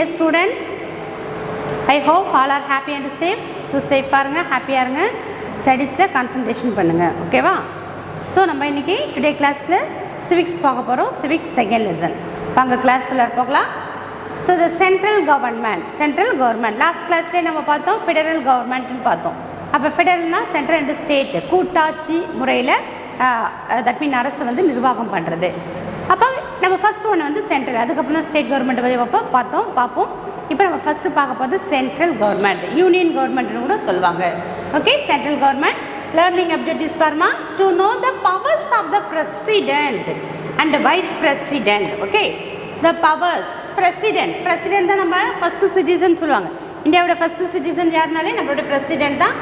dear students, I hope all are happy and safe. So safe ஆருங்க, ஹாப்பியாக இருங்க, ஸ்டடீஸில் concentration பண்ணுங்கள், ஓகேவா? ஸோ நம்ம இன்றைக்கி டுடே கிளாஸில் சிவிக்ஸ் பார்க்க போகிறோம். சிவிக்ஸ் செகண்ட் லெசன் வாங்க கிளாஸில் போகலாம். So the central government last கிளாஸ்லேயே நம்ம பார்த்தோம் ஃபெடரல் கவர்மெண்ட்னு பார்த்தோம். அப்போ ஃபெடரல்னா சென்ட்ரல் அண்ட் ஸ்டேட்டு கூட்டாட்சி முறையில் தட் மீன் அரசு வந்து நிர்வாகம் பண்ணுறது. அப்போ நம்ம ஃபஸ்ட் ஒன்று வந்து சென்ட்ரல், அதுக்கப்புறம் தான் ஸ்டேட் கவர்மெண்ட் பற்றி பார்ப்போம். இப்போ நம்ம ஃபஸ்ட்டு பார்க்க போகிறது சென்ட்ரல் கவர்மெண்ட், யூனியன் கவர்மெண்ட்னு கூட சொல்லுவாங்க. Okay, central government learning objectives parma to know the powers of the president and the vice president. Okay, the powers president தான் நம்ம first citizen சொல்லுவாங்க. இந்தியாவோட first citizen யாருனாலே நம்மளோட president தான்.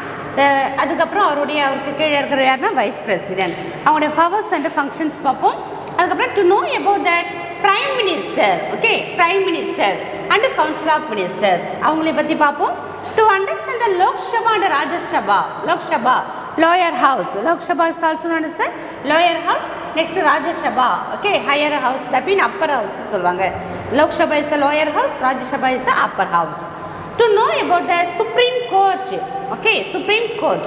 அதுக்கப்புறம் அவருக்கு கீழே இருக்கிற யாருன்னா vice president. அவங்களுடைய powers and functions பார்ப்போம். அதுக்கப்புறம் to know about that prime minister, okay, prime minister and the council of ministers அவங்களை பற்றி பார்ப்போம். To understand the Lok Sabha and Rajya Sabha, Lok Sabha lower house, Lok Sabha is also known as the lower house. Next Rajya Sabha, okay, higher house, that means upper house சொல்வாங்க. Lok Sabha is the lower house, Rajya Sabha is the upper house. To know about the Supreme Court, okay, Supreme Court.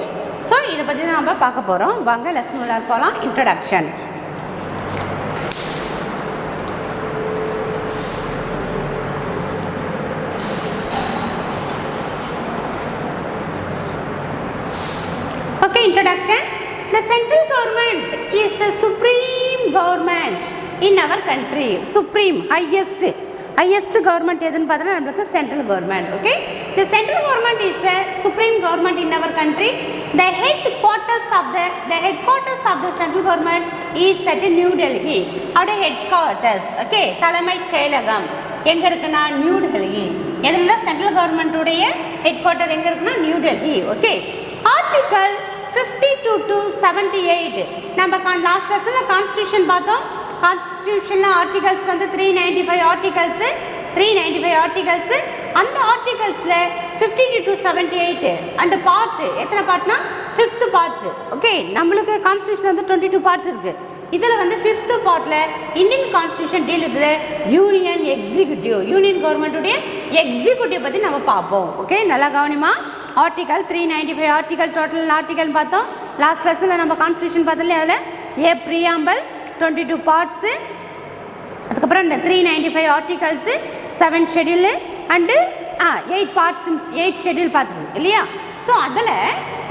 So இதை பற்றி நம்ம பார்க்க போகிறோம். வாங்க lesson உள்ள போகலாம். Introduction. Okay, introduction. The central government is the supreme government in our country. Supreme, highest government எதுன்னு பார்த்தா நமக்கு central government. Okay, the central government is the supreme government in our country. The headquarters of the central government is at New Delhi. Our headquarters, okay, தலைமைச் செயலகம் எங்க இருக்குன்னா new Delhi. எதுனா central government உடைய ஹெட்குவார்ட்டர் எங்க இருக்குன்னா new Delhi. Okay, article 52 to 78 நம்ம last லெசன்ல constitution பார்த்தோம். கான்ஸ்டிடியூஷன்ல ஆர்டிகல்ஸ் வந்து 395 ஆர்டிகல்ஸ். அந்த ஆர்டிகல்ஸ்ல 52 to 78 அந்த பார்ட் எத்தனை பார்ட்னா 5th பார்ட். ஓகே, நம்மளுக்கு கான்ஸ்டிடியூஷன் வந்து 22 பார்ட் இருக்கு. இதில் வந்து 5th பார்ட்டில் Indian constitution deal with union executive, union கவர்மெண்ட்டுடைய எக்ஸிக்யூட்டிவ் பற்றி நம்ம பார்ப்போம். ஓகே, நல்லா கவனிமா. ஆர்டிகல் 395 ஆர்டிகல் டோட்டல் ஆர்டிகல் பார்த்தோம் லாஸ்ட் லெசனில். நம்ம கான்ஸ்டியூஷன் பார்த்தோம்ல, அதில் ஏ ப்ரீஆம்பல் 22 பார்ட்ஸு, அதுக்கப்புறம் இந்த 395 articles 7 schedule and 8 parts 8 schedule பார்த்துக்கணும் இல்லையா? ஸோ அதில்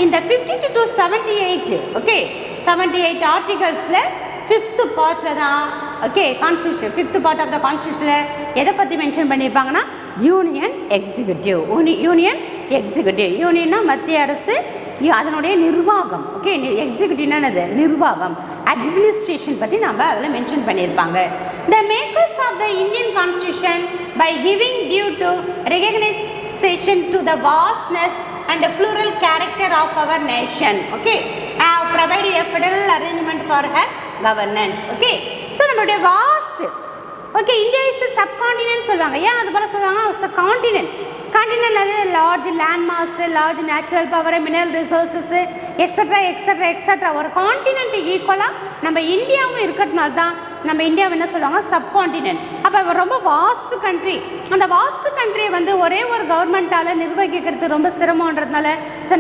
இந்த 52 to 78 ஓகே 78 ஆர்டிகல்ஸில் 5th பார்ட்டில் தான் okay constitution 5th part of the கான்ஸ்டியூஷனில் எதை பற்றி மென்ஷன் பண்ணியிருப்பாங்கன்னா யூனியன் எக்ஸிக்யூட்டிவ். யூனியன்னா மத்திய அரசு, அதனுடைய நிர்வாகம். ஓகே, எக்ஸிக்யூட்டிவ்னா என்னது? நிர்வாகம், அட்மினிஸ்ட்ரேஷன் பற்றி நம்ம அதில் மென்ஷன் பண்ணியிருப்பாங்க. The makers of the Indian constitution by giving due to recognition to the vastness and the plural character of our nation, okay, have provided a federal arrangement for her governance. Okay, so நம்மளுடைய vast, okay, India is a subcontinent சொல்வாங்க. ஏன் அது போல சொல்வாங்க? it's a continent. கான்டினென்ட்ல large land mass, large natural power, mineral resources extra ஒரு continent ஈக்குவலாக நம்ம இந்தியாவும் இருக்கிறதுனால தான் நம்ம இந்தியாவை என்ன சொல்லுவாங்க? சப்கான்டினென்ட். அப்போ ரொம்ப வாஸ்ட் கண்ட்ரி. அந்த வாஸ்ட் கண்ட்ரியை வந்து ஒரே ஒரு கவர்மெண்ட்டால் நிர்வகிக்கிறது ரொம்ப சிரமன்றதுனால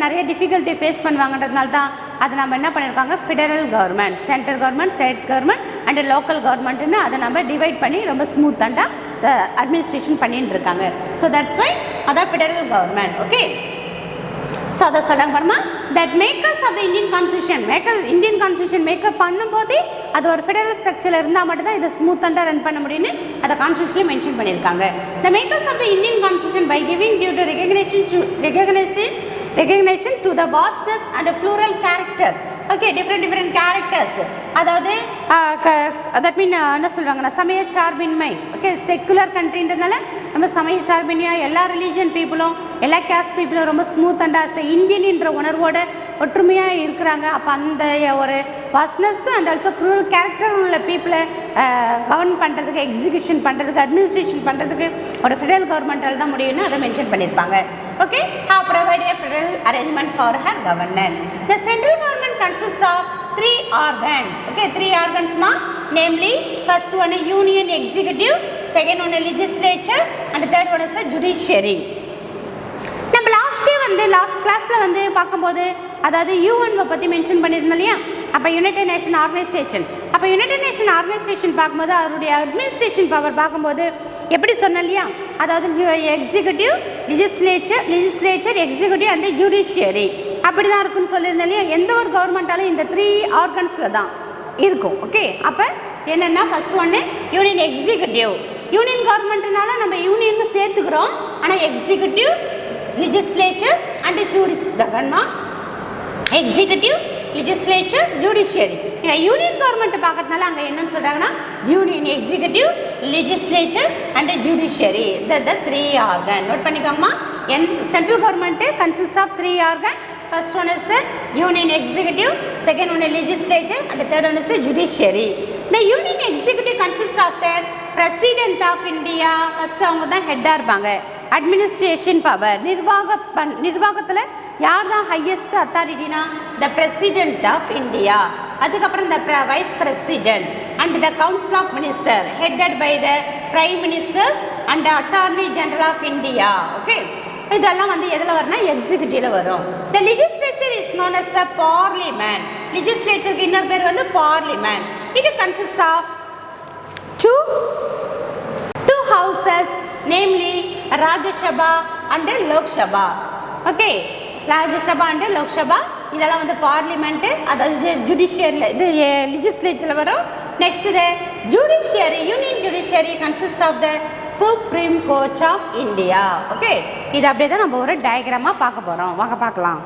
நிறைய டிஃபிகல்ட்டி ஃபேஸ் பண்ணுவாங்கன்றதுனால தான் அதை நம்ம என்ன பண்ணியிருக்காங்க? Federal government, central government, state government and local கவர்மெண்ட்டுன்னு அதை நம்ம டிவைட் பண்ணி ரொம்ப ஸ்மூத்தாண்டாக அட்மினிஸ்ட்ரேஷன் பண்ணிட்டு இருக்காங்க. ஸோ தட்ஸ் வை அதான் ஃபெடரல் கவர்மெண்ட். ஓகே, ஸோ அதை சொல்கிறாங்க பாருமா, that makers of the Indian constitution, Indian constitution makeup பண்ணும்போதே அது ஒரு ஃபெடரல் ஸ்ட்ரக்சரில் இருந்தால் மட்டும்தான் இதை ஸ்மூத்தாண்டாக ரன் பண்ண முடியும்னு அதை கான்ஸ்டியூஷனில் மென்ஷன் பண்ணியிருக்காங்க. The makers of the Indian constitution by giving due to recognition to the vastness and the plural character. Okay, different characters. அதாவது that mean என்ன சொல்கிறாங்கன்னா சமய சார்பின்மை. ஓகே, செக்குலர் கண்ட்ரின்றதுனால நம்ம சமய சார்பின்மையாக எல்லா ரிலீஜன் பீப்புளும் எல்லா கேஸ்ட் பீப்புளும் ரொம்ப ஸ்மூத் அண்ட் இந்தியன்ன்ற உணர்வோட ஒற்றுமையாக இருக்கிறாங்க. அப்போ அந்த ஒரு வாஸ்னஸ் அண்ட் ஆல்சோ ஃபுல் கேரக்டர் உள்ள பீப்புளை கவர்ன் பண்ணுறதுக்கு, எக்ஸிக்யூஷன் பண்ணுறதுக்கு, அட்மினிஸ்ட்ரேஷன் பண்ணுறதுக்கு ஒரு ஃபெடரல் கவர்மெண்ட்டால் தான் முடியும்னு அதை மென்ஷன் பண்ணியிருப்பாங்க. Okay, have provided a federal arrangement for her governance. The central government consists of 3 organs. Okay, 3 organs namely first one union executive, second one legislature and third one is the judiciary. நம்ம last கிளாஸில் வந்து பார்க்கும்போது அதாவது யூஎன்வை பற்றி mention பண்ணியிருந்தோம் இல்லையா. அப்போ United nation organisation பார்க்கும்போது அவருடைய அட்மினிஸ்ட்ரேஷன் பவர் பார்க்கும்போது எப்படி சொன்னோம் இல்லையா, அதாவது executive, legislature, executive and judiciary அப்படி தான் இருக்குன்னு சொல்லியிருந்தோம் இல்லையா. எந்த ஒரு கவர்மெண்ட்டாலும் இந்த 3 ஆர்கன்ஸில் தான் இருக்கும். ஓகே, அப்போ என்னென்னா ஃபர்ஸ்ட் ஒன்று யூனியன் எக்ஸிக்யூட்டிவ். யூனியன் கவர்மெண்ட்னால நம்ம யூனியன் சேர்த்துக்கிறோம், ஆனால் executive, legislature and judiciary, executive, legislature, judiciary. Union government பார்க்கறதுனால அங்கே என்னன்னு சொல்கிறாங்கன்னா union executive, legislature and judiciary, the 3 organ. Note பண்ணிக்கோங்கம்மா. Central government consist of 3 organ. First one is union executive, second one is legislature and third one is judiciary. The union executive consists of the president of India. First அவங்க தான் ஹெட்டாக இருப்பாங்க. Administration power, நிர்வாகத்தில் யார் தான் highest அத்தாரிட்டினா the president of India. அதுக்கப்புறம் the vice president and the council of minister headed by the prime ministers and attorney general of India. Okay, இதெல்லாம் வந்து எதில் வரும்னா எக்ஸிக்யூட்டிவ்ல வரும். The legislature is known as the parliament. லெஜிஸ்லேச்சருக்கு இன்னொரு பேர் வந்து parliament. It consist of two houses, namely Rajya Sabha and Lok Sabha. Okay, Rajya Sabha and Lok Sabha இதெல்லாம் வந்து பார்லிமெண்ட், அதாவது ஜுடிஷியரியில் இது லெஜிஸ்லேச்சரில் வரும். Next the judiciary, union judiciary consist of the supreme court of India. Okay, இது அப்படியே தான் நம்ம ஒரு டயக்ராமாக பார்க்க போகிறோம். வாங்க பார்க்கலாம்.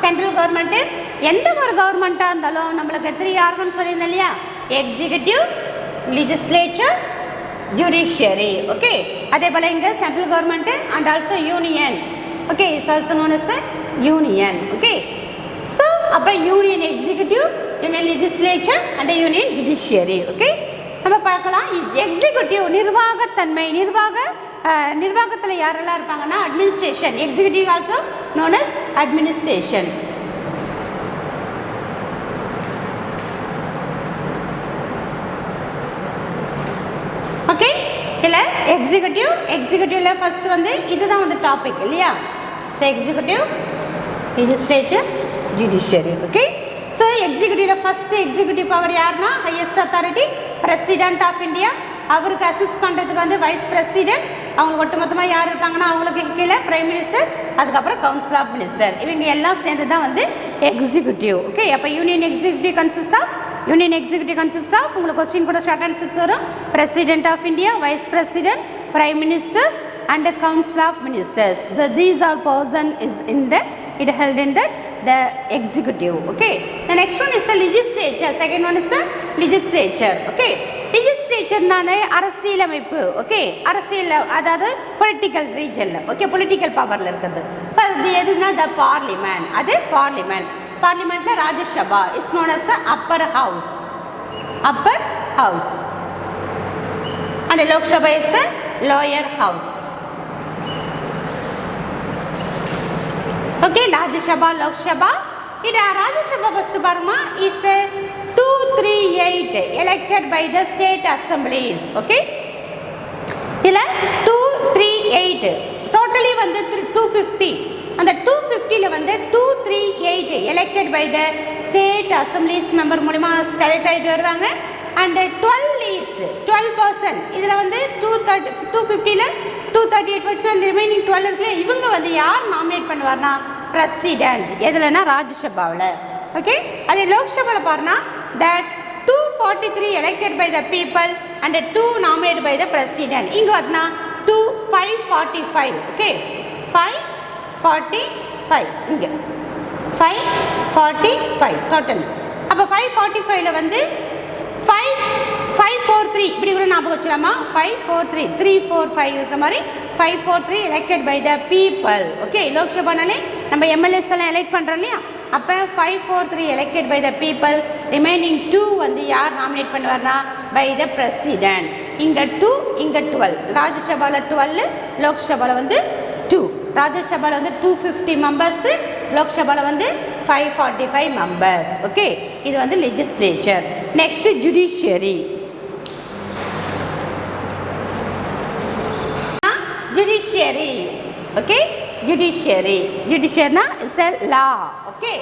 சென்ட்ரல் கவர்மெண்ட்டு எந்த ஒரு கவர்மெண்ட்டாக இருந்தாலும் நம்மளுக்கு 3 ஆர்கன் சொல்லியிருந்தோம் இல்லையா, எக்ஸிக்யூட்டிவ், லெஜிஸ்லேச்சர், judiciary. Okay, அதே போல இங்க central government and also union. Okay, is also known as the union. Okay, so அப்ப union executive, union legislature and union judiciary. Okay, நம்ம பார்க்கலாம். எக்ஸிக்யூட்டிவ் நிர்வாகத்தன்மை, நிர்வாகத்தில் யாரெல்லாம் இருப்பாங்கன்னா administration. Executive also known as administration. Okay, இதில் எக்ஸிக்யூட்டிவில் ஃபஸ்ட்டு வந்து இதுதான் வந்து டாபிக் இல்லையா. So executive, legislature, judiciary. Okay, so எக்ஸிக்யூட்டிவில் ஃபஸ்ட்டு எக்ஸிக்யூட்டிவ் பவர் யாருன்னா highest authority president of India. அவருக்கு அசிஸ்ட் பண்ணுறதுக்கு வந்து வைஸ் பிரசிடென்ட். அவங்க ஒட்டுமொத்தமாக யார் இருக்காங்கன்னா அவங்களுக்கு கீழே பிரைம் மினிஸ்டர், அதுக்கப்புறம் கவுன்சில் ஆஃப் மினிஸ்டர். இவங்க எல்லாம் சேர்ந்து தான் வந்து எக்ஸிக்யூட்டிவ். ஓகே, அப்போ யூனியன் எக்ஸிக்யூட்டிவ் கன்சிஸ்ட் ஆஃப் உங்களுக்கு கொஸ்டின் கூட ஷார்ட் ஆன்சர்ஸ் வரும். President of India, vice president, prime ministers and council of ministers. These all person is in the it held in the executive. Okay, the next one is the legislature. Second one is the legislature. Okay, legislature நானே அரசியலமைப்பு. Okay, அரசியல் அதாவது political ரீஜன்ல, okay, political பவர்ல இருக்குது. அது எதுனா the parliament. அது பார்லிமெண்ட்ல Rajya Sabha is known as the upper house and Lok Sabha is the lower house. Okay, Rajya Sabha, Lok Sabha. இது Rajya Sabha first பாருமா is 238 elected by the state assemblies. Okay, இதுல 238 totally வந்து 250. அந்த 250ல வந்து 238 elected by the state assemblies member மூலமா select ஆயிட்டு வருவாங்க. and 12% இதுல வந்து 250ல 238% ரிமைனிங் 12 இருக்கு. இவங்க வந்து யார் நாமினேட் பண்ணுவார்னா பிரசிடென்ட். எதுலனா ராஜ்யசபாவில். ஓகே, அதே லோக்சபாவில் பாருன்னா that 243 elected by the people and 2 nominated by the president. இங்க வந்தா 545. ஓகே, 545 இங்க 545 டோட்டல். அப்போ 545ல வந்து 543 இப்படி கூட ஞாபகம் வச்சுக்கலாமா. 543 345 இருக்கிற மாதிரி 543 elected by the people. Okay, லோக்சபானாலே நம்ம எம்எல்ஏஸ் எல்லாம் எலெக்ட் பண்ணுறோம் இல்லையா. அப்போ 543 elected by the people. Remaining 2 வந்து யார் நாமினேட் பண்ணுவார்னா by the president. இங்கே 2 இங்கே 12. ராஜ்யசபாவில் 12, லோக்சபாவில் வந்து 2. ராஜ்யசபாவில் வந்து 250 மெம்பர்ஸு, லோக்சபாவில் வந்து 545 மெம்பர்ஸ். ஓகே, இது வந்து legislature. Next judiciary. judiciary. Okay, judiciary. Judiciary na is a law. Okay.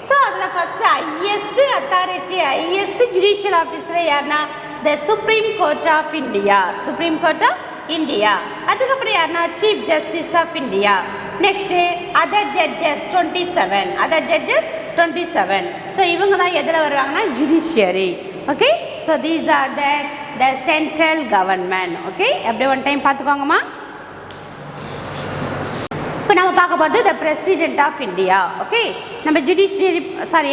So adla first highest authority, highest judicial officer yarna the Supreme Court of India. Supreme Court of India. அதுக்கப்புறம் யாருன்னா chief justice of India. Next other judges 27. Other judges 27. So இவங்க தான் எதில் வருவாங்கன்னா judiciary. Okay, so these are the central government. Okay, அப்படியே one time பார்த்துக்கோங்கம்மா. இப்போ நம்ம பார்க்க போகிறது the president of India. Okay, நம்ம ஜுடிஷியரி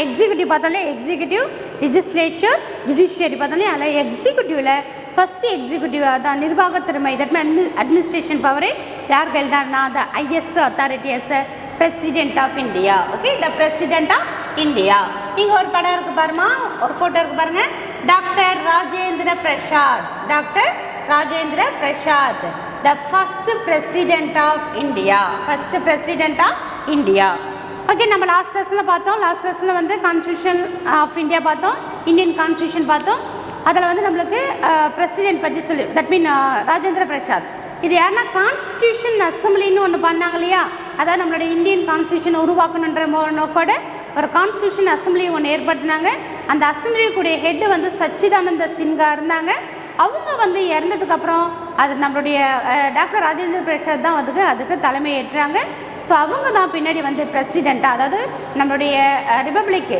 எக்ஸிக்யூட்டிவ் பார்த்தோம்லே எக்ஸிக்யூட்டிவ், லெஜிஸ்லேச்சர், ஜுடிஷியரி பார்த்தோம்லே அதில் எக்ஸிக்யூட்டிவில் ஃபஸ்ட்டு எக்ஸிக்யூட்டிவ் தான் நிர்வாகத்திறமை. தட் மீன் அட்மினிஸ்ட்ரேஷன் பவரே யார் கையில் தான்னா the highest authority is a president of India. Okay, the president of India. இங்கே ஒரு படம் இருக்குது பாருமா, ஒரு ஃபோட்டோ இருக்குது பாருங்கள். Doctor Rajendra Prasad. Doctor Rajendra Prasad the first president of India. First president of India. Okay, நம்ம லாஸ்ட் லெசனில் பார்த்தோம். லாஸ்ட் லெசனில் வந்து கான்ஸ்டியூஷன் ஆஃப் இந்தியா பார்த்தோம், இந்தியன் கான்ஸ்டியூஷன் பார்த்தோம். அதில் வந்து நம்மளுக்கு பிரசிடென்ட் பற்றி சொல்லி தட் மீன் ராஜேந்திர பிரசாத். இது யாருன்னா கான்ஸ்டியூஷன் அசம்பிளின்னு ஒன்று பண்ணாங்க இல்லையா, அதாவது நம்மளுடைய இந்தியன் கான்ஸ்டியூஷன் உருவாக்கணுன்ற நோக்கோட ஒரு கான்ஸ்டியூஷன் அசம்பிளி ஒன்று ஏற்படுத்தினாங்க. அந்த அசம்பிளிக்குடைய ஹெட்டு வந்து சச்சிதானந்த சின்ஹா இருந்தாங்க. அவங்க வந்து இறந்ததுக்கப்புறம் அது நம்மளுடைய டாக்டர் ராஜேந்திர பிரசாத் தான் அதுக்கு தலைமை ஏற்றாங்க. ஸோ அவங்க தான் பின்னாடி வந்து பிரசிடெண்ட்டாக, அதாவது நம்மளுடைய ரிப்பப்ளிக்கு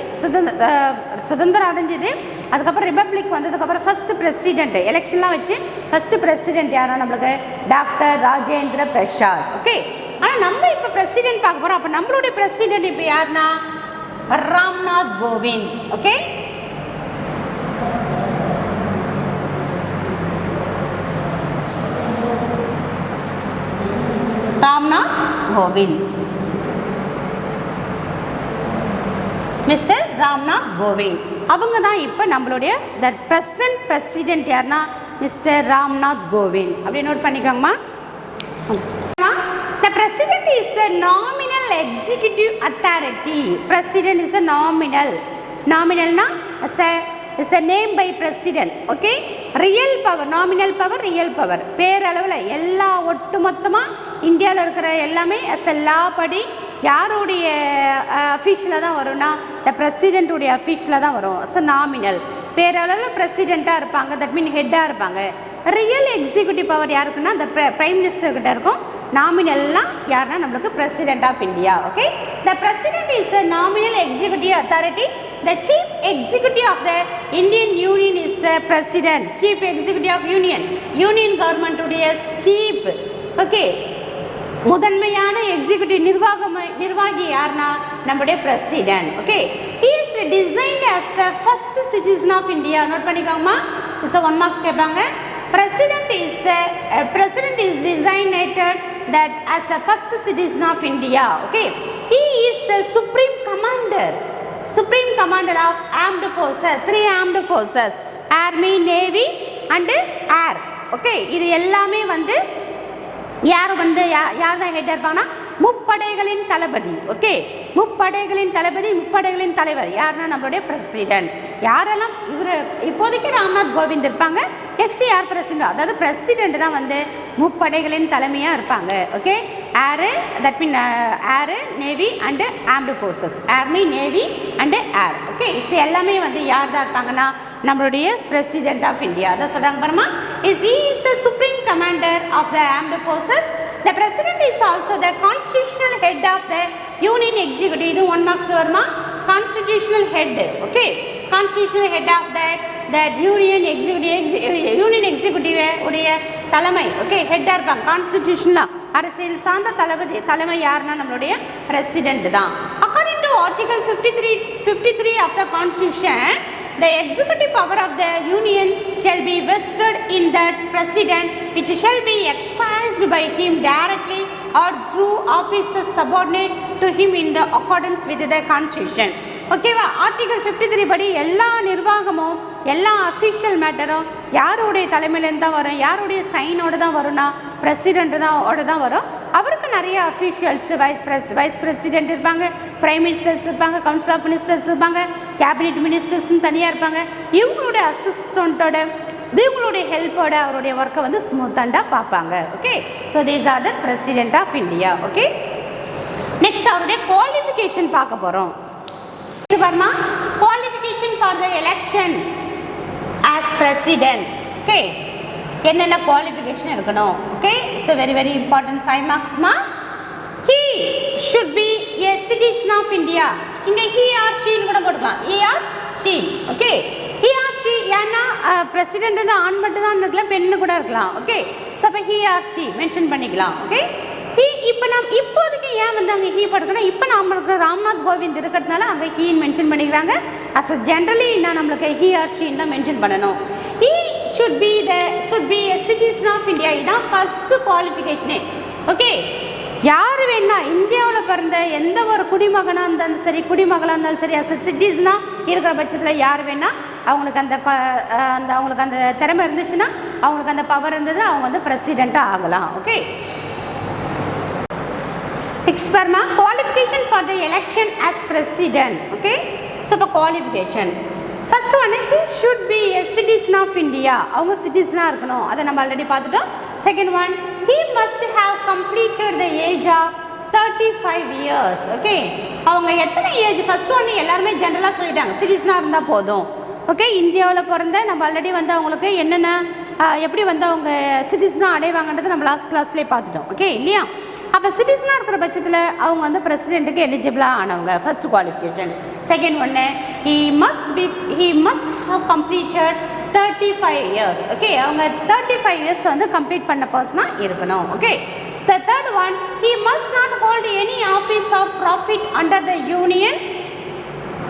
சுதந்திரம் அடைஞ்சது. அதுக்கப்புறம் ரிப்பப்ளிக் வந்ததுக்கப்புறம் ஃபஸ்ட்டு பிரசிடெண்ட் எலெக்ஷன்லாம் வச்சு ஃபஸ்ட்டு பிரசிடெண்ட் யாரா நம்மளுக்கு டாக்டர் ராஜேந்திர பிரசாத். ஓகே, ஆனால் நம்ம இப்போ பிரசிடெண்ட் பார்க்க போகிறோம். அப்போ நம்மளுடைய பிரசிடெண்ட் இப்போ யாருன்னா ராம்நாத் கோவிந்த். Okay, Ramnath Kovind, mister Ramnath Kovind. அவங்க தான் இப்போ நம்மளுடைய த ப்ரெசன்ட் பிரசிடென்ட் யாருன்னா மிஸ்டர் ராம்நாத் கோவிந்த். அப்படி நோட் பண்ணிக்கோங்கம்மா. The president is a nominal executive authority. President is a nominal. Nominalனா is a name by president. Okay, real power, nominal power, real power. பேரளவில் எல்லா ஒட்டுமொத்தமாக இந்தியாவில் இருக்கிற எல்லாமே as a law படி யாருடைய அஃபீஷியலாக தான் வரும்னா த பிரசிடென்ட்டுடைய அஃபீஷியலாக தான் வரும். ஸோ நாமினல் பேரளவில் பிரசிடெண்ட்டாக இருப்பாங்க, தட் மீன் ஹெட்டாக இருப்பாங்க. ரியல் எக்ஸிக்யூட்டிவ் பவர் யாருக்குன்னா அந்த பிரைம் மினிஸ்டர்கிட்ட இருக்கும். நாமினல்லாம் யாருன்னா நம்மளுக்கு president of India. Okay, the president is a nominal executive authority. The chief executive of the Indian Union is the president. Chief executive of union government உடைய chief. Okay, முதன்மையான executive நிர்வாகி யாருன்னா நம்முடைய president. Okay, he is designed as the first citizen of India. Note பண்ணிக்கோங்கம்மா, so 1 marks கேட்பாங்க. President is designated that as the first citizen of India. Okay, he is the supreme commander of armed forces, 3 armed forces, army, navy and air. Okay, இது எல்லாமே வந்து யார் தான் ஹெட்டாக இருப்பாங்கன்னா முப்படைகளின் தளபதி. Okay, முப்படைகளின் தலைவர் யாருன்னா நம்மளுடைய பிரசிடென்ட். யாரெல்லாம் இவர் இப்போதைக்கு ராம்நாத் கோவிந்த் இருப்பாங்க. நெக்ஸ்ட் யார் பிரசிடென்ட், அதாவது பிரசிடென்ட் தான் வந்து முப்படைகளின் தலைமையாக இருப்பாங்க. Okay, air that mean air, navy and armed forces, army, navy and air. Okay, இது எல்லாமே வந்து யார் தான் இருப்பாங்கன்னா நம்மளுடைய பிரசிடென்ட் ஆஃப் இந்தியா. அதான் சொல்கிறாங்க பாருமா, he is the supreme commander of the armed forces. The president is also the constitutional head of the union executive. இது 1 marks வருமா, constitutional head. Okay, constitutional head of that union executive உடைய தலைமை. Okay, ஹெட்டாக இருப்பாங்க. கான்ஸ்டிடியூஷனலாக அரசியல் சார்ந்த தலைமை யாருன்னா நம்மளுடைய பிரசிடென்ட் தான். According to article 53 of the constitution, the executive power of the union shall be vested in the president, which shall be exercised by him directly or through officers subordinate to him in the accordance with the constitution. ஓகேவா, article 53 படி எல்லா நிர்வாகமும் எல்லா official மேட்டரும் யாருடைய தலைமையிலேருந்து தான் வரும், யாருடைய சைனோடு தான் வரும்னா பிரசிடென்ட் தான் வரும். அவருக்கு நிறைய அஃபிஷியல்ஸ் வைஸ் பிரசிடென்ட் இருப்பாங்க, பிரைம் மினிஸ்டர்ஸ் இருப்பாங்க, கவுன்சில் ஆஃப் மினிஸ்டர்ஸ் இருப்பாங்க, கேபினெட் மினிஸ்டர்ஸ்னு தனியாக இருப்பாங்க. இவங்களோட அசிஸ்டண்ட்டோட இவங்களுடைய ஹெல்ப்போட அவருடைய ஒர்க்கை வந்து ஸ்மூத்தண்டாக பார்ப்பாங்க. Okay, so these are the president of India. Okay, next அவருடைய குவாலிஃபிகேஷன் பார்க்க போகிறோம். பாருமா, qualification for the election as president. Okay, என்னென்ன குவாலிஃபிகேஷன் இருக்கணும்? Okay, it's a very important 5 marksமா. He should be a citizen of India. இங்க he or she னு கூட போட்டுக்கலாம். he or she. Okay, he or she ஏன்னா பிரசிடென்ட் வந்து ஆண் மட்டும் தான் இருக்கலாம், பெண்ணு கூட இருக்கலாம். ஓகே, ஸோ அப்போ he or she மென்ஷன் பண்ணிக்கலாம். ஓகே, he இப்போ நம்ம இப்போதைக்கு ஏன் வந்து அங்கே he போட்டுக்கணும்? இப்போ நம்மளுக்கு ராம்நாத் கோவிந்த் இருக்கிறதுனால அங்கே he மென்ஷன் பண்ணிக்கிறாங்க. அஸ் ஜென்ரலி என்ன நம்மளுக்கு he or she தான் மென்ஷன் பண்ணணும். he should be a citizen of India. இதுதான் ஃபர்ஸ்ட் குவாலிஃபிகேஷனே. ஓகே, யார் வேணா இந்தியாவில் பிறந்த எந்த ஒரு குடிமகனாக இருந்தாலும் சரி, குடிமகளாக இருந்தாலும் சரி, அஸ் சிட்டிசனாக இருக்கிற பட்சத்தில் யார் வேணா அவங்களுக்கு அந்த அவங்களுக்கு அந்த திறமை இருந்துச்சுன்னா, அவங்களுக்கு அந்த பவர் இருந்தது, அவங்க வந்து பிரசிடெண்ட்டாக ஆகலாம். ஓகே, நெக்ஸ்ட் பாருமா, qualification for the election as president. Okay, so இப்போ குவாலிஃபிகேஷன் ஃபர்ஸ்ட் ஒன்று, he should be a citizen of India. அவங்க சிட்டிசனாக இருக்கணும், அதை நம்ம ஆல்ரெடி பார்த்துட்டோம். Second one, he must have completed the age of 35 years. Okay, அவங்க எத்தனை ஏஜ்? ஃபர்ஸ்ட் ஒன்று எல்லாருமே ஜென்ரலாக சொல்லிட்டாங்க, சிட்டிசனாக இருந்தால் போதும். ஓகே, இந்தியாவில் பிறந்த நம்ம ஆல்ரெடி வந்து அவங்களுக்கு என்னென்ன எப்படி வந்து அவங்க சிட்டிசனாக அடைவாங்கன்றது நம்ம லாஸ்ட் கிளாஸ்லேயே பார்த்துட்டோம். ஓகே இல்லையா? அப்போ சிட்டிசனாக இருக்கிற பட்சத்தில் அவங்க வந்து பிரசிடெண்ட்டுக்கு எலிஜிபிளாக ஆனவங்க, ஃபர்ஸ்ட் குவாலிஃபிகேஷன். செகண்ட் ஒன்று, he must have completed 35 years. Okay, அவங்க 35 years வந்து கம்ப்ளீட் பண்ண பர்சனாக இருக்கணும். Okay, the third one, he must not hold any office of profit under the union,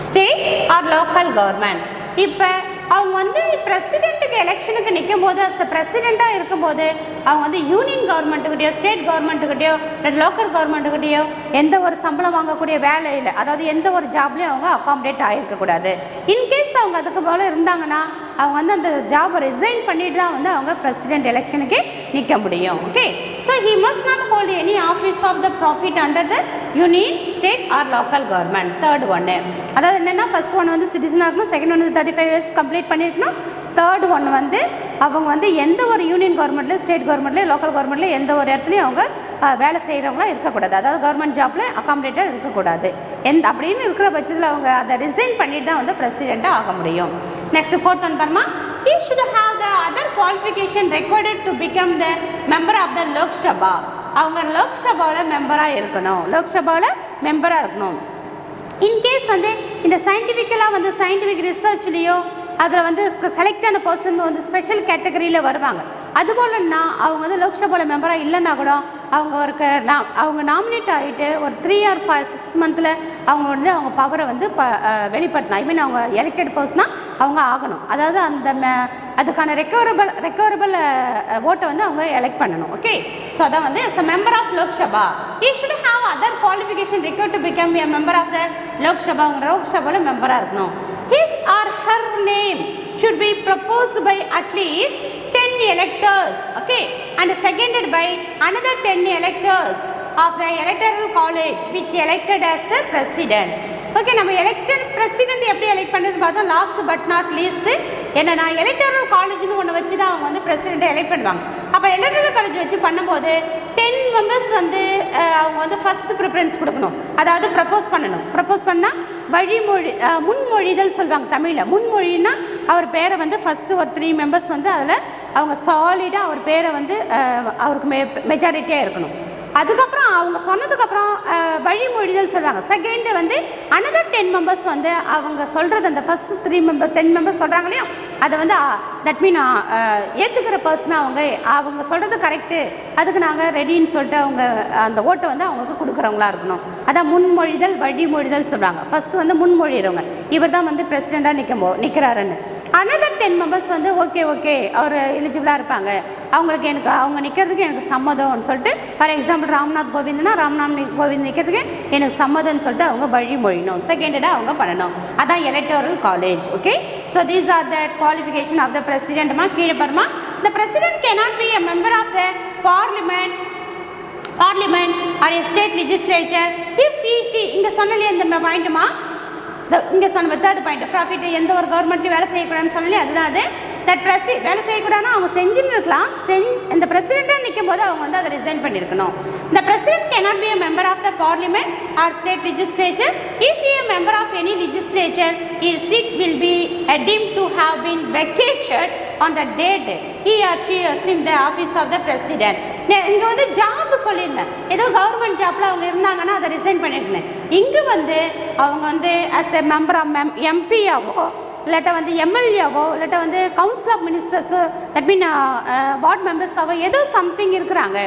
state or local government. இப்போ அவங்க வந்து பிரசிடெண்ட்டுக்கு எலெக்ஷனுக்கு நிற்கும் போது, அஸ் பிரசிடெண்ட்டாக இருக்கும்போது அவங்க வந்து யூனியன் கவர்மெண்ட்டுக்கிட்டையோ, ஸ்டேட் கவர்மெண்ட்டுக்கிட்டையோ, லோக்கல் கவர்மெண்ட்டுக்கிட்டையோ எந்த ஒரு சம்பளம் வாங்கக்கூடிய வேலையில், அதாவது எந்த ஒரு ஜாப்லேயும் அவங்க அகாமடேட் ஆகிருக்கக்கூடாது. இன்கேஸ் அவங்க அதுக்கு போல் இருந்தாங்கன்னா அவங்க வந்து அந்த ஜாபை ரிசைன் பண்ணிட்டு தான் வந்து அவங்க பிரசிடெண்ட் எலெக்ஷனுக்கு நிற்க முடியும். Okay, so he must not hold any office of the profit under the union, state or local government. Third ஒன்று, அதாவது என்னென்னா ஃபர்ஸ்ட் ஒன்று வந்து சிட்டிசனாக இருக்கணும், செகண்ட் ஒன்று 35 years கம்ப்ளீட் பண்ணியிருக்கணும், தேர்ட் ஒன்று வந்து அவங்க வந்து எந்த ஒரு யூனியன் கவர்மெண்ட்லேயும், ஸ்டேட் கவர்மெண்ட்லேயும், லோக்கல் கவர்மெண்ட்லேயும் எந்த ஒரு இடத்துலையும் அவங்க வேலை செய்கிறவங்களாம் இருக்கக்கூடாது, அதாவது கவர்மெண்ட் ஜாப்பில் அகாமடேட்டாக இருக்கக்கூடாது. அப்படின்னு இருக்கிற பட்சத்தில் அவங்க அதை ரிசைன் பண்ணிட்டு தான் வந்து பிரசிடெண்ட்டாக ஆக முடியும். நெக்ஸ்ட் ஃபோர்த் ஒன் பாருமா, he should have the other qualification required to become the member of the Lok Sabha. அவங்க லோக்சபாவில் மெம்பராக இருக்கணும், லோக்சபாவில் மெம்பராக இருக்கணும். இன்கேஸ் வந்து இந்த சயின்டிஃபிக்கலாக வந்து சயின்டிஃபிக் ரிசர்ச்லேயோ அதில் வந்து செலக்டான பர்சன் வந்து ஸ்பெஷல் கேட்டகரியில் வருவாங்க. அதுபோலன்னா அவங்க வந்து லோக்சபாவில் மெம்பராக இல்லைன்னா கூட அவங்க நாமினேட் ஆகிட்டு ஒரு 3 or 6 months அவங்க வந்து அவங்க பவரை வந்து வெளிப்படுத்தலாம். ஐ மீன் அவங்க எலெக்டட் பர்சனாக அவங்க ஆகணும், அதாவது அந்த அதுக்கான ரெக்கவரபிள் ஓட்டை வந்து அவங்க எலெக்ட் பண்ணணும். ஓகே, ஸோ அதான் வந்து as a member of Lok Sabha, he should have other qualification required to become a member of the Lok Sabha. அவங்க லோக் சபாவில் மெம்பராக இருக்கணும். His or her name should be proposed by at least 10 electors, okay, and seconded by another 10 electors of the electoral college which elected as the president. Okay, நம்ம election president எப்படி elect பண்ணுறது பார்த்தோம். Last but not least என்னன்னா எலெக்டரல் காலேஜ்னு ஒன்று வச்சு தான் அவங்க வந்து பிரசிடெண்ட்டை எலெக்ட் பண்ணுவாங்க. அப்போ எலெக்டரல் காலேஜ் வச்சு பண்ணும்போது 10 members வந்து அவங்க வந்து ஃபர்ஸ்ட் ப்ரிஃபரன்ஸ் கொடுக்கணும், அதாவது ப்ரப்போஸ் பண்ணணும். ப்ரப்போஸ் பண்ணால் முன்மொழிதல் சொல்லுவாங்க தமிழில். முன்மொழின்னா அவர் பேரை வந்து ஃபஸ்ட்டு ஒரு 3 members வந்து அதில் அவங்க சாலிடாக அவர் பேரை வந்து அவருக்கு மெஜாரிட்டியாக இருக்கணும். அதுக்கப்புறம் அவங்க சொன்னதுக்கப்புறம் வழிமொழிதல் சொல்லுவாங்க. செகண்ட் வந்து அனதர் 10 members வந்து அவங்க சொல்கிறது அந்த ஃபஸ்ட்டு 10 members சொல்கிறாங்க இல்லையா, அதை வந்து தட் மீன் ஏற்றுக்கிற பர்சனாக அவங்க சொல்கிறது கரெக்டு, அதுக்கு நாங்கள் ரெடின்னு சொல்லிட்டு அவங்க அந்த ஓட்டை வந்து அவங்களுக்கு கொடுக்குறவங்களா இருக்கணும். அதான் முன்மொழிதல் வழிமொழிதல் சொல்கிறாங்க. ஃபஸ்ட்டு வந்து முன்மொழிகிறவங்க, இவர் தான் வந்து பிரசிடெண்ட்டாக நிற்கிறாருன்னு. அனதர் 10 members வந்து ஓகே அவர் எலிஜிபிளாக இருப்பாங்க, அவங்களுக்கு அவங்க நிற்கிறதுக்கு எனக்கு சம்மதம்னு சொல்லிட்டு, ஃபார் எக்ஸாம்பிள் ராம்நாத் கோவிந்த்னா ராம்நாத் கோவிந்த் நிற்கிறதுக்கு எனக்கு சம்மதம்னு சொல்லிட்டு அவங்க வழிமொழியணும், செகண்டடாக அவங்க பண்ணணும். அதான் electoral college. Okay, so these are the qualification of the பிரசிடென்ட்மா. கீழே பாருமா, the president cannot be a member of the parliament or a state legislature if he she இங்கே சொன்னாலே இந்த பாயிண்ட்டுமா, இங்கே சொன்ன தேர்ட் பாயிண்ட் ப்ராஃபிட் எந்த ஒரு கவர்மெண்ட்லையும் வேலை செய்யக்கூடாதுன்னு சொன்னாலே அதுதான் அது. வேலை செய்யக்கூடாதுன்னா அவங்க செஞ்சுன்னு இருக்கலாம். இந்த பிரசிடெண்ட்டாக நிற்கும் போது அவங்க வந்து அதை ரிசைன் பண்ணியிருக்கணும். The president cannot be a member of the parliament or state legislature. If he is a member of any legislature, his seat will be deemed to have been vacated on the date he or she assumed the office of the president. இங்கே வந்து job சொல்லியிருந்தேன், ஏதோ government ஜாப்பில் அவங்க இருந்தாங்கன்னா அதை resign பண்ணியிருந்தேன். இங்கே வந்து அவங்க வந்து அஸ் எ மெம்பர் ஆஃப் எம்பியாவோ இல்லாட்ட வந்து எம்எல்ஏவோ இல்லாட்ட வந்து கவுன்சில் ஆஃப் மினிஸ்டர்ஸோ தட் மீன் வார்டு மெம்பர்ஸாவோ ஏதோ சம்திங் இருக்கிறாங்க.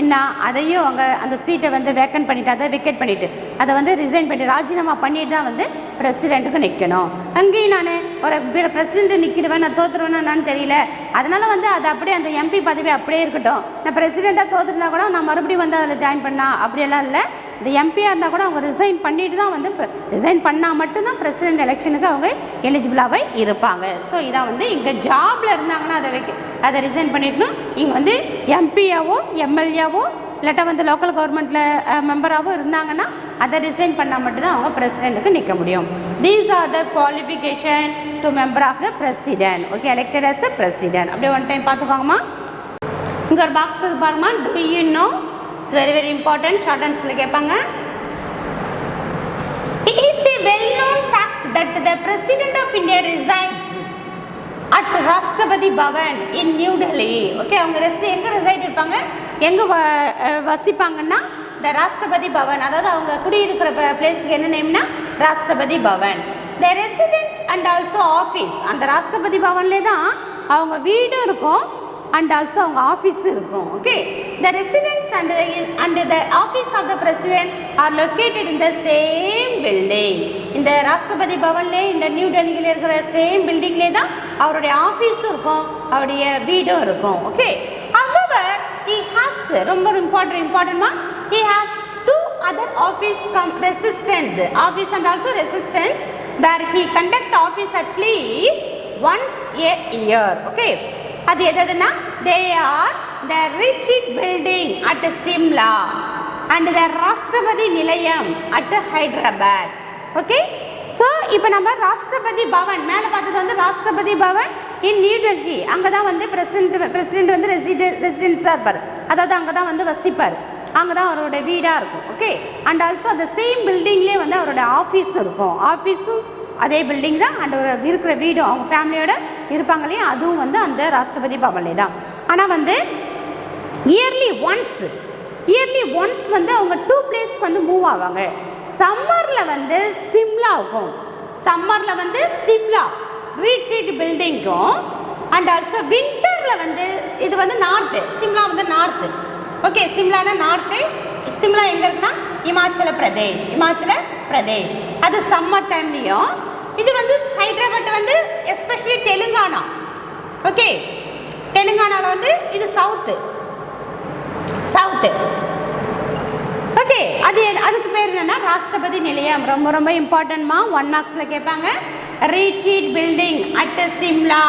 என்ன அதையும் அவங்க அந்த சீட்டை வந்து வேக்கன்ட் பண்ணிவிட்டு அதை விக்கெட் பண்ணிவிட்டு அதை வந்து ரிசைன் பண்ணி ராஜினாமா பண்ணிட்டு தான் வந்து பிரசிடெண்ட்டுக்கு நிற்கணும். அங்கேயும் நான் ஒரு பிரசிடெண்ட்டு நிற்கிடுவேன், நான் தோற்றுருவேன்னு என்னன்னு தெரியல, அதனால் வந்து அது அப்படியே அந்த எம்பி பதவி அப்படியே இருக்கட்டும், நான் பிரசிடெண்ட்டாக தோற்றுருந்தா கூட நான் மறுபடியும் வந்து அதில் ஜாயின் பண்ணா அப்படியெல்லாம் இல்லை. இந்த எம்பியாக இருந்தால் கூட அவங்க ரிசைன் பண்ணிட்டு தான் வந்து ரிசைன் பண்ணால் மட்டும்தான் பிரசிடெண்ட் எலெக்ஷனுக்கு அவங்க எலிஜிபிளாகவே இருப்பாங்க. ஸோ இதான் வந்து இங்கே ஜாபில் இருந்தாங்கன்னா அதை ரிசைன் பண்ணிடணும். இங்கே வந்து எம்பியாவோ எம்எல்ஏவோ இல்லாட்டா வந்து லோக்கல் கவர்மெண்ட்டில் மெம்பராகவும் இருந்தாங்கன்னா அதை ரிசைன் பண்ணால் மட்டும்தான் அவங்க பிரசிடெண்ட்டுக்கு நிற்க முடியும். These are the qualification to member of the president. Okay, elected as a president. அப்படியே ஒன் டைம் பார்த்துக்கோங்கம்மா. இங்கே ஒரு பாக்ஸ் இருக்கு பாருங்கம்மா. Do you know? It's very very important. Short ஆன்சரில் கேட்பாங்க. It is a well-known fact that the President of India resides at Rashtrapati Bhavan in New Delhi. Okay, அவங்க எங்கே ரெசைட் இருப்பாங்க, எங்கே வசிப்பாங்கன்னா இந்த ராஷ்டிரபதி பவன், அதாவது அவங்க குடியிருக்கிற பிளேஸுக்கு என்ன நேம்னா Rashtrapati Bhavan. The residence and also office, அந்த ராஷ்டிரபதி பவன்லே தான் அவங்க வீடும் இருக்கும் அண்ட் ஆல்சோ அவங்க ஆஃபீஸும் இருக்கும். Okay, the residence and the office of the president are located in the same building. இந்த ராஷ்டிரபதி பவன்லே இந்த நியூ டெல்லியில் இருக்கிற சேம் பில்டிங்லே தான் அவருடைய ஆஃபீஸும் இருக்கும், அவருடைய வீடும் இருக்கும். ஓகே, however he has ரொம்ப இம்பார்ட்டன்ட்மா, he has two other office and also resistance where he conduct office at least once a year. Okay, அது எதுனா they are the retreat building at Simla and the Rashtrapati Nilayam at Hyderabad. Okay, so இப்போ நம்ம ராஷ்டிரபதி பவன் மேலே பார்த்தது வந்து ராஷ்டிரபதி பவன் இன் new Delhi, அங்கே தான் வந்து பிரசிடென்ட் வந்து ரெசிடென்ஸாக இருப்பார், அதாவது அங்கே தான் வந்து வசிப்பார், அங்கே தான் அவரோட வீடாக இருக்கும். ஓகே, அண்ட் ஆல்சோ அந்த சேம் பில்டிங்லேயே வந்து அவரோட ஆஃபீஸ் இருக்கும், ஆஃபீஸும் அதே பில்டிங் தான், அண்ட் இருக்கிற வீடும் அவங்க ஃபேமிலியோட இருப்பாங்க இல்லையா, அதுவும் வந்து அந்த ராஷ்டிரபதி பவன்லே தான். ஆனால் வந்து இயர்லி ஒன்ஸ் வந்து அவங்க 2 பிளேஸ்க்கு வந்து மூவ் ஆவாங்க. சம்மரில் வந்து சிம்லாவுக்கும், சம்மரில் வந்து சிம்லா ரீட்ரீட் பில்டிங்க்கும், அண்ட் ஆல்சோ வின்டரில் வந்து இது வந்து நார்த்து, சிம்லா வந்து நார்த்து. ஓகே, சிம்லானா நார்த்து. சிம்லா எங்கே இருக்குன்னா இமாச்சல பிரதேஷ், அது சம்மர் டைம்லேயும். இது வந்து ஹைதராபாத் வந்து எஸ்பெஷலி தெலுங்கானா. ஓகே, தெலுங்கானாவில் வந்து இது சவுத்து. ஓகே, அதுக்கு பேர் என்னன்னா ராஷ்டிரபதி நிலையம். ரொம்ப இம்பார்ட்டன்ட்மா, 1 மார்க்ஸில் கேட்பாங்க. ரீட்ரீட் பில்டிங் அட் சிம்லா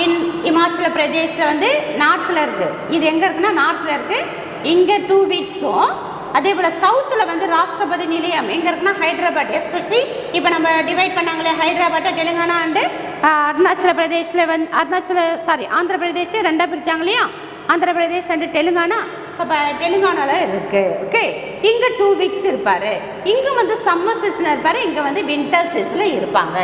இன் இமாச்சல பிரதேஷில் வந்து நார்த்தில் இருக்குது. இது எங்கே இருக்குன்னா நார்த்தில் இருக்குது. இங்கே 2 வீக்ஸும், அதே போல் சவுத்தில் வந்து ராஷ்டிரபதி நிலையம் எங்கே இருக்குன்னா ஹைதராபாத். எஸ்பெஷலி இப்போ நம்ம டிவைட் பண்ணாங்களே ஹைதராபாத்தை தெலுங்கானா அண்டு அருணாச்சல பிரதேஷில் வந்து ஆந்திர பிரதேஷ் 2ஆக பிரித்தாங்க இல்லையா, ஆந்திர பிரதேஷ் அண்டு தெலுங்கானா. ஸோ இப்போ தெலுங்கானாவில் இருக்குது. ஓகே, இங்கே 2 வீக்ஸ் இருப்பார், இங்கே வந்து சம்மர் சீசனில் இருப்பார், இங்கே வந்து வின்டர் சீசனில் இருப்பாங்க.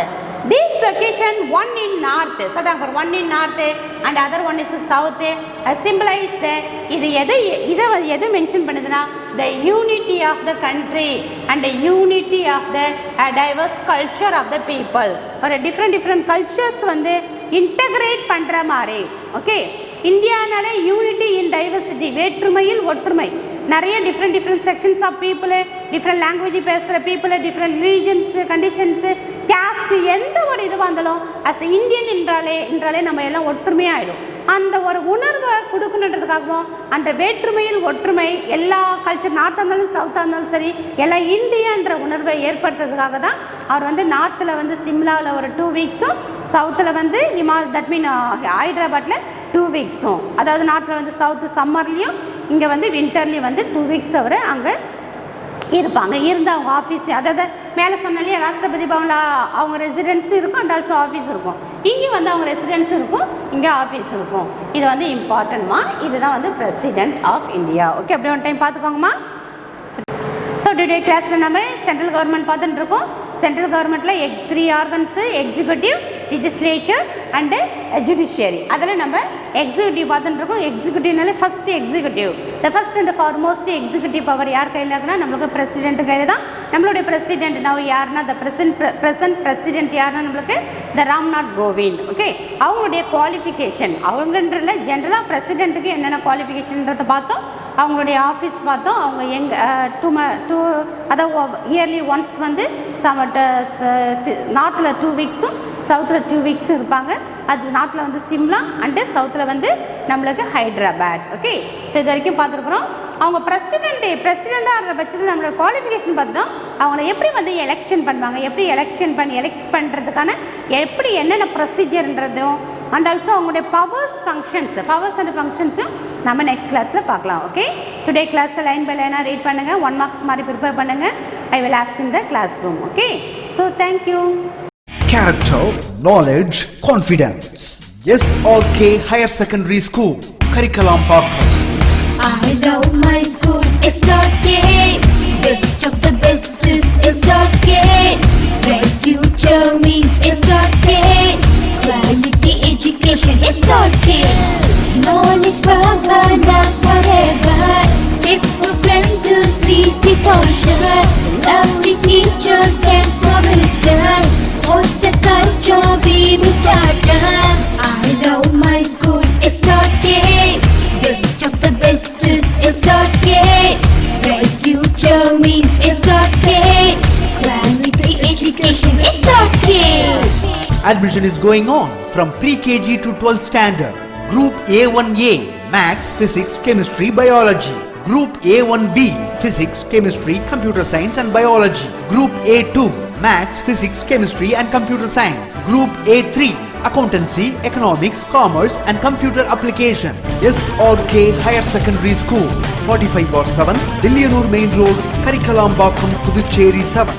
This location, one in north, so that one in north and other one is south, symbolize the இது mention பண்ணுதுன்னா the unity of the country and the unity of the diverse culture of the people. ஒரு different cultures வந்து integrate பண்ணுற மாதிரி. Okay, இந்தியானாலே unity in diversity, வேற்றுமையில் ஒற்றுமை. நிறைய different sections of people, different language பேசுகிற people, different religions, conditions, caste, எந்த ஒரு இதுவாக இருந்தாலும் அஸ் இந்தியன் என்றாலே நம்ம எல்லாம் ஒற்றுமையாகிடும். அந்த ஒரு உணர்வை கொடுக்கணுன்றதுக்காகவும் அந்த வேற்றுமையில் ஒற்றுமை, எல்லா கல்ச்சர் நார்த்தாக இருந்தாலும் சவுத்தாக இருந்தாலும் சரி, எல்லாம் இந்தியான்ற உணர்வை ஏற்படுத்துறதுக்காக தான் அவர் வந்து நார்த்தில் வந்து சிம்லாவில் ஒரு 2 வீக்ஸும், சவுத்தில் வந்து தட் மீன் ஹைதராபாத்தில் 2 வீக்ஸும், அதாவது நார்த்தில் வந்து சவுத்து சம்மர்லேயும், இங்கே வந்து வின்டர்லேயும் வந்து 2 வீக்ஸ் அவர் அங்கே இருப்பாங்க. இருந்து அவங்க ஆஃபீஸ் அதாவது மேலே சொன்னாலே ராஷ்டிரபதி பவனில் அவங்க ரெசிடென்ஸும் இருக்கும் அண்ட் ஆல்சோ ஆஃபீஸ் இருக்கும். இங்கே வந்து அவங்க ரெசிடென்ஸ் இருக்கும், இங்கே ஆஃபீஸ் இருக்கும். இது வந்து இம்பார்ட்டன்ட்மா. இதுதான் வந்து பிரசிடென்ட் ஆஃப் இந்தியா. ஓகே, அப்படி ஒன் டைம் பார்த்துக்கோங்கம்மா. ஸோ டுடே கிளாஸில் நம்ம சென்ட்ரல் கவர்மெண்ட் பார்த்துட்டு இருக்கோம். சென்ட்ரல் கவர்மெண்ட்டில் 3 organs executive, legislature and judiciary. அதில் நம்ம எக்ஸிக்யூட்டிவ் பார்த்துட்டு இருக்கோம். எக்ஸிக்யூட்டிவ்னாலே first executive, the first and foremost executive power யார் கையில் இருக்குன்னா நம்மளுக்கு பிரசிடென்ட் கையில் தான். நம்மளுடைய பிரசிடென்ட் நம்ம யாருன்னா த ப்ரெசன்ட் பிரசிடென்ட் யாருன்னா நம்மளுக்கு த ராம்நாத் கோவிந்த். ஓகே, அவங்களுடைய குவாலிஃபிகேஷன் அவங்கன்றதுல ஜென்ரலாக பிரசிடென்ட்டுக்கு என்னென்ன குவாலிஃபிகேஷன்றதை பார்த்தோம். அவங்களுடைய ஆஃபீஸ் பார்த்தோம். அவங்க அதாவது இயர்லி ஒன்ஸ் வந்து நார்த்தில் 2 வீக்ஸும் சவுத்தில் 2 வீக்ஸும் இருப்பாங்க. அது நாட்டில் வந்து சிம்லா அண்டு சவுத்தில் வந்து நம்மளுக்கு ஹைதராபாத். ஓகே, ஸோ இது வரைக்கும் பார்த்துருக்குறோம். அவங்க பிரசிடெண்ட்டாக இருக்கிற பட்சத்தில் நம்மளோட குவாலிஃபிகேஷன் பார்த்துட்டோம். அவங்கள எப்படி வந்து எலெக்ஷன் பண்ணுவாங்க, எப்படி எலெக்ட் பண்ணுறதுக்கான எப்படி என்னென்ன ப்ரொசீஜர்ன்றதும் அண்ட் ஆல்சோ அவங்களுடைய பவர்ஸ் அண்ட் ஃபங்க்ஷன்ஸும் நம்ம நெக்ஸ்ட் கிளாஸில் பார்க்கலாம். ஓகே, டுடே கிளாஸில் லைன் பை லைனாக ரீட் பண்ணுங்கள். 1 மார்க்ஸ் மாதிரி ப்ரிப்பேர் பண்ணுங்கள். I will ask in the classroom. Okay, so thank you. Character, knowledge, confidence. SRK Higher Secondary School, Curriculum Parkland. I love my school, SRK. Best of the best is SRK. Bright future means SRK. Quality education, SRK. Knowledge power lasts forever. Faithful friends to see the culture. Lovely teachers can promise them. What's the culture we will start them? I love my school, SRK. Best of the best is SRK. Bright future means SRK. Quality education, SRK. Admission is going on from pre-KG to 12th standard. Group A1A, Maths, Physics, Chemistry, Biology. Group A1B, Physics, Chemistry, Computer Science and Biology. Group A2, Maths, Physics, Chemistry and Computer Science. Group A3, Accountancy, Economics, Commerce and Computer Application. SRK Higher Secondary School, 45/7, Dilliyanur Main Road, Karikalambakkam, Puducherry 7.